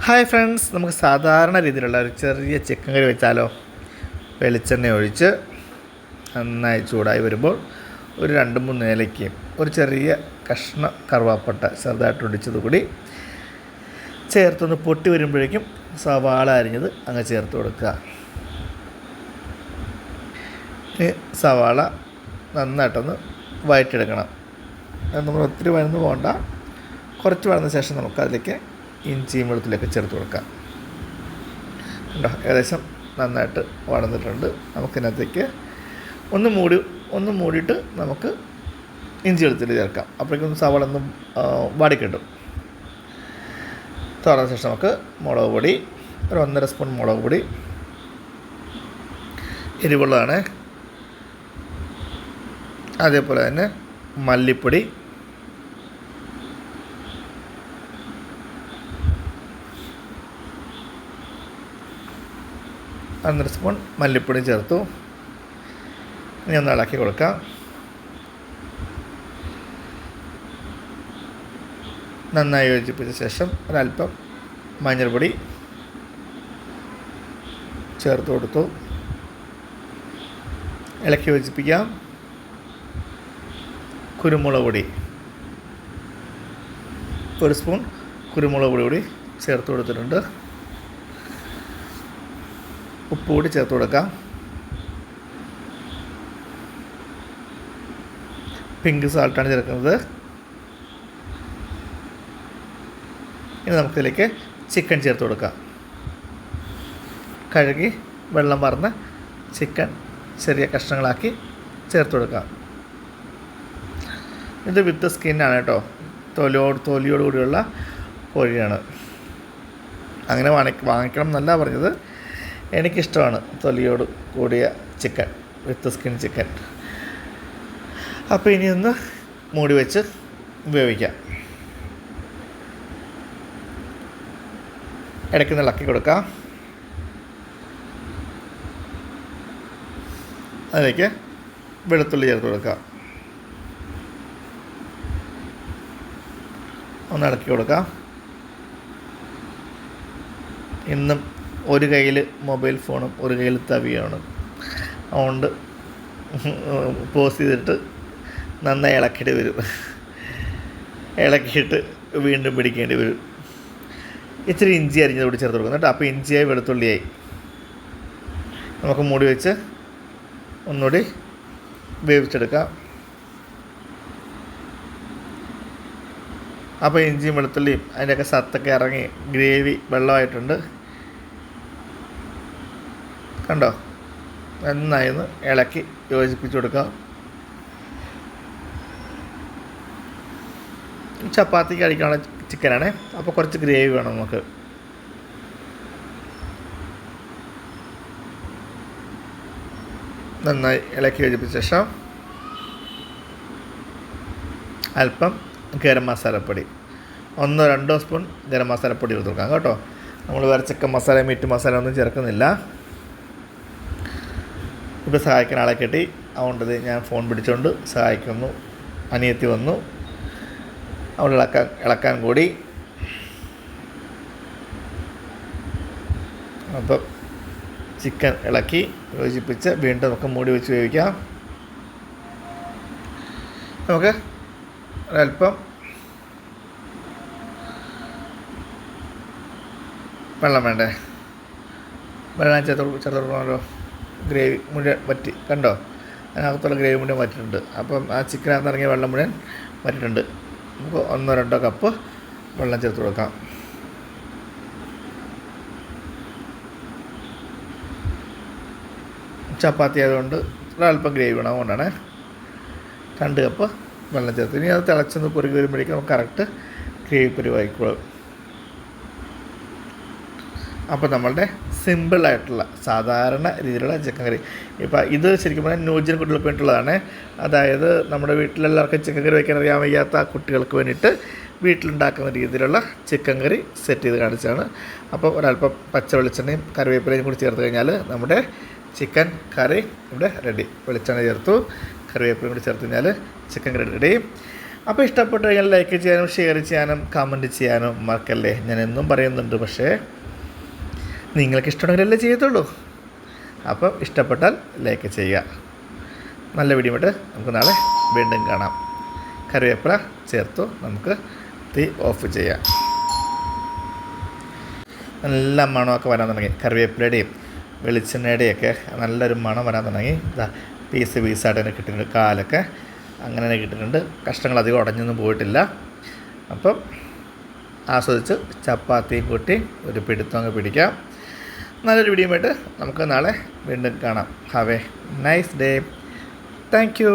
Hi friends, നമുക്ക് സാധാരണ രീതിയിലുള്ള ഒരു ചെറിയ ചിക്കൻ കറി വെച്ചാലോ? വെളിച്ചെണ്ണ ഒഴിച്ച് നന്നായി ചൂടായി വരുമ്പോൾ ഒരു 2-3 ഏലക്കയും ഒരു ചെറിയ കഷ്ണം കറുവാപ്പട്ട ചെറുതായിട്ട് ഒടിച്ചത് കൂടി ചേർത്തൊന്ന് പൊട്ടി വരുമ്പോഴേക്കും സവാള അരിഞ്ഞത് അങ്ങ് ചേർത്ത് കൊടുക്കുക. ഈ സവാള നന്നായിട്ടൊന്ന് വഴറ്റിയെടുക്കണം. നമ്മൾ ഒത്തിരി വഴന്ന് പോകണ്ട. കുറച്ച് വഴന്ന ശേഷം നമുക്കതിലേക്ക് ഇഞ്ചിയും വെളുത്തുള്ളിയൊക്കെ ചേർത്ത് കൊടുക്കാം. ഉണ്ടോ, ഏകദേശം നന്നായിട്ട് വഴന്നിട്ടുണ്ട്. നമുക്കിതിനകത്തേക്ക് ഒന്ന് മൂടിയിട്ട് നമുക്ക് ഇഞ്ചി വെളുത്തുള്ളി ചേർക്കാം. അപ്പോഴേക്കും സവാള ഒന്നും വാടിക്കിട്ടും. തുറന്ന ശേഷം നമുക്ക് മുളക് പൊടി, ഒരു 1.5 സ്പൂൺ മുളക് പൊടി, എരിവുള്ളതാണ്. അതേപോലെ തന്നെ മല്ലിപ്പൊടി, ഒന്നര സ്പൂൺ മല്ലിപ്പൊടി ചേർത്തു. ഇനി ഒന്ന് ഇളക്കി കൊടുക്കാം. നന്നായി യോജിപ്പിച്ച ശേഷം ഒരല്പം മഞ്ഞൾപ്പൊടി ചേർത്ത് കൊടുത്തു. ഇളക്കി യോജിപ്പിക്കാം. കുരുമുളക് പൊടി, 1 സ്പൂൺ കുരുമുളക് പൊടി കൂടി ചേർത്ത് കൊടുത്തിട്ടുണ്ട്. ഉപ്പ് കൂടി ചേർത്ത് കൊടുക്കാം. പിങ്ക് സാൾട്ടാണ് ചേർക്കുന്നത്. ഇനി നമുക്കിതിലേക്ക് ചിക്കൻ ചേർത്ത് കൊടുക്കാം. കഴുകി വെള്ളം വാർന്ന ചിക്കൻ ചെറിയ കഷ്ണങ്ങളാക്കി ചേർത്ത് കൊടുക്കാം. ഇത് വിത്ത് സ്കിന്നാണ് കേട്ടോ, തൊലിയോട് കൂടിയുള്ള കോഴിയാണ്. അങ്ങനെ വാങ്ങിക്കണം എന്നല്ല പറഞ്ഞത്, എനിക്കിഷ്ടമാണ് തൊലിയോട് കൂടിയ ചിക്കൻ, വിത്ത് സ്കിൻ ചിക്കൻ. അപ്പോൾ ഇനി ഒന്ന് മൂടി വെച്ച് വേവിക്കാം. ഇടയ്ക്ക് ഇളക്കി കൊടുക്കാം. അതിലേക്ക് വെളുത്തുള്ളി ചേർത്ത് കൊടുക്കാം. ഒന്ന് ഇളക്കി കൊടുക്കാം. ഇന്നും ഒരു കയ്യിൽ മൊബൈൽ ഫോണും ഒരു കയ്യിൽ തവിയാണ്. അതുകൊണ്ട് പോസ് ചെയ്തിട്ട് നന്നായി ഇളക്കിയിട്ട് വരും. ഇളക്കിയിട്ട് വീണ്ടും പിടിക്കേണ്ടി വരും. ഇച്ചിരി ഇഞ്ചി അരിഞ്ഞത് കൂടി ചേർത്ത് കൊടുക്കണം കേട്ടോ. അപ്പോൾ ഇഞ്ചിയായി വെളുത്തുള്ളിയായി. നമുക്ക് മൂടി വെച്ച് ഒന്നുകൂടി വേവിച്ചെടുക്കാം. അപ്പോൾ ഇഞ്ചിയും വെളുത്തുള്ളിയും അതിൻ്റെയൊക്കെ സത്തൊക്കെ ഇറങ്ങി ഗ്രേവി വെള്ളമായിട്ടുണ്ട്. കണ്ടോ, നന്നായി ഒന്ന് ഇളക്കി യോജിപ്പിച്ച് കൊടുക്കാം. ചപ്പാത്തിക്ക് കഴിക്കാനുള്ള ചിക്കനാണ്, അപ്പോൾ കുറച്ച് ഗ്രേവി വേണം നമുക്ക്. നന്നായി ഇളക്കി യോജിപ്പിച്ച ശേഷം അല്പം ഗരം മസാലപ്പൊടി, 1-2 സ്പൂൺ ഗരം മസാലപ്പൊടി എടുത്ത് കൊടുക്കാം കേട്ടോ. നമ്മൾ വേറെ ചിക്കൻ മസാല, മീറ്റ് മസാല ഒന്നും ചേർക്കുന്നില്ല. ഇപ്പോൾ സഹായിക്കാൻ ആളെ കെട്ടി, അതുകൊണ്ട് ഞാൻ ഫോൺ പിടിച്ചുകൊണ്ട് സഹായിക്കുന്നു. അനിയത്തി വന്നു, അവൾ ഇളക്കാൻ കൂടി. അപ്പം ചിക്കൻ ഇളക്കി യോജിപ്പിച്ച് വീണ്ടും നമുക്ക് മൂടി വെച്ച് വേവിക്കാം. നമുക്ക് ഒരല്പം വെള്ളം വേണ്ടേ? വെള്ളം ചേർത്ത് ഗ്രേവി മുഴുവൻ വറ്റി. കണ്ടോ, അതിനകത്തുള്ള ഗ്രേവി മുഴുവൻ വറ്റിയിട്ടുണ്ട്. അപ്പം ആ ചിക്കനകത്ത് ഇറങ്ങിയ വെള്ളം മുഴുവൻ വറ്റിയിട്ടുണ്ട്. നമുക്ക് 1-2 കപ്പ് വെള്ളം ചേർത്ത് കൊടുക്കാം. ചപ്പാത്തി ആയതുകൊണ്ട് ഒരല്പം ഗ്രേവി വേണം, അതുകൊണ്ടാണ് 2 കപ്പ് വെള്ളം ചേർത്ത്. ഇനി അത് തിളച്ചൊന്ന് കുറുകി വരുമ്പോഴേക്കും നമുക്ക് കറക്റ്റ് ഗ്രേവി പരിവായിക്കോളും. അപ്പോൾ നമ്മളുടെ സിമ്പിളായിട്ടുള്ള സാധാരണ രീതിയിലുള്ള ചിക്കൻ കറി. ഇപ്പോൾ ഇത് ശരിക്കും പറഞ്ഞാൽ ന്യൂജൻ കുട്ടികൾക്ക് വേണ്ടിയിട്ടുള്ളതാണ്. അതായത് നമ്മുടെ വീട്ടിലെല്ലാവർക്കും ചിക്കൻ കറി വയ്ക്കാൻ അറിയാൻ വയ്യാത്ത കുട്ടികൾക്ക് വേണ്ടിയിട്ട് വീട്ടിലുണ്ടാക്കുന്ന രീതിയിലുള്ള ചിക്കൻ കറി സെറ്റ് ചെയ്ത് കാണിച്ചാണ്. അപ്പോൾ ഒരല്പം പച്ച വെളിച്ചെണ്ണയും കറിവേപ്പിലയും കൂടി ചേർത്ത് കഴിഞ്ഞാൽ നമ്മുടെ ചിക്കൻ കറി ഇവിടെ റെഡി. വെളിച്ചെണ്ണ ചേർത്തു, കറിവേപ്പിലയും കൂടി ചേർത്ത് കഴിഞ്ഞാൽ ചിക്കൻ കറി റെഡി. അപ്പോൾ ഇഷ്ടപ്പെട്ട് കഴിഞ്ഞാൽ ലൈക്ക് ചെയ്യാനും ഷെയർ ചെയ്യാനും കമൻറ്റ് ചെയ്യാനും മറക്കല്ലേ. ഞാൻ എന്നും പറയുന്നുണ്ട്, പക്ഷേ നിങ്ങൾക്ക് ഇഷ്ടമുണ്ടെങ്കിലല്ലേ ചെയ്യത്തുള്ളൂ. അപ്പോൾ ഇഷ്ടപ്പെട്ടാൽ ലൈക്ക് ചെയ്യുക. നല്ല വീഡിയോ ആയിട്ട് നമുക്ക് നാളെ വീണ്ടും കാണാം. കറിവേപ്പില ചേർത്തു നമുക്ക് തീ ഓഫ് ചെയ്യാം. നല്ല മണമൊക്കെ വരാൻ തുടങ്ങി. കറിവേപ്പിലയുടെയും വെളിച്ചെണ്ണയുടെയൊക്കെ നല്ലൊരു മണം വരാൻ തുടങ്ങി. ഇതാ പീസായിട്ട് തന്നെ കിട്ടിയിട്ടുണ്ട്. കാലൊക്കെ അങ്ങനെ തന്നെ കിട്ടിയിട്ടുണ്ട്. കഷ്ണങ്ങൾ അധികം ഉടഞ്ഞൊന്നും പോയിട്ടില്ല. അപ്പം ആസ്വദിച്ച് ചപ്പാത്തിയും കൂട്ടി ഒരു പിടുത്തം അങ്ങ് പിടിക്കാം. നല്ലൊരു വീഡിയോ ആയിട്ട് നമുക്ക് നാളെ വീണ്ടും കാണാം. Have A nice day. Thank you.